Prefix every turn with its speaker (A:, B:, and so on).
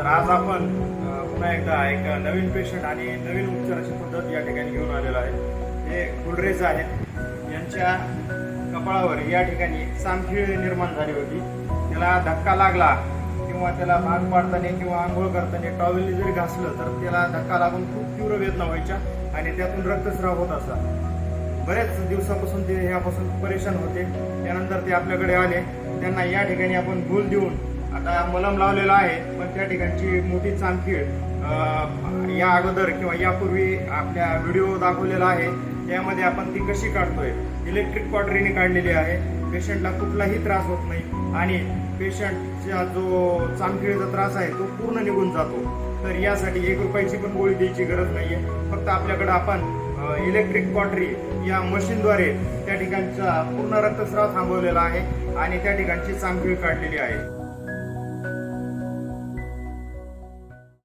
A: तर आज आपण पुन्हा एकदा एक नवीन पेशंट आणि नवीन उपचाराची पद्धत या ठिकाणी घेऊन आलेलो आहे। हे गुलरेज आहेत, यांच्या कपाळावर या ठिकाणी चामखीळ निर्माण झाली होती। त्याला धक्का लागला किंवा त्याला भाग पाडताना किंवा आंघोळ करताना टॉवेलने जरी घासलं तर त्याला धक्का लागून खूप तीव्र वेदना व्हायच्या आणि त्यातून रक्तस्राव होत असा। बऱ्याच दिवसापासून ते ह्यापासून परेशान होते। त्यानंतर ते आपल्याकडे आले, त्यांना या ठिकाणी आपण भूल देऊन आता मलम लावलेला आहे, पण त्या ठिकाणची मोठी चामखीळ या अगोदर किंवा यापूर्वी आपल्या व्हिडिओ दाखवलेला आहे, त्यामध्ये आपण ती कशी काढतोय। इलेक्ट्रिक कॉटरीने काढलेली आहे। पेशंटला कुठलाही त्रास होत नाही आणि पेशंटचा जो चामखीळीचा त्रास आहे तो पूर्ण निघून जातो। तर यासाठी 1 रुपयाची पण गोळी द्यायची गरज नाहीये। फक्त आपल्याकडे आपण इलेक्ट्रिक कॉटरी या मशीनद्वारे त्या ठिकाणचा पूर्ण रक्तस्राव थांबवलेला आहे आणि त्या ठिकाणची चामखीळ काढलेली आहे।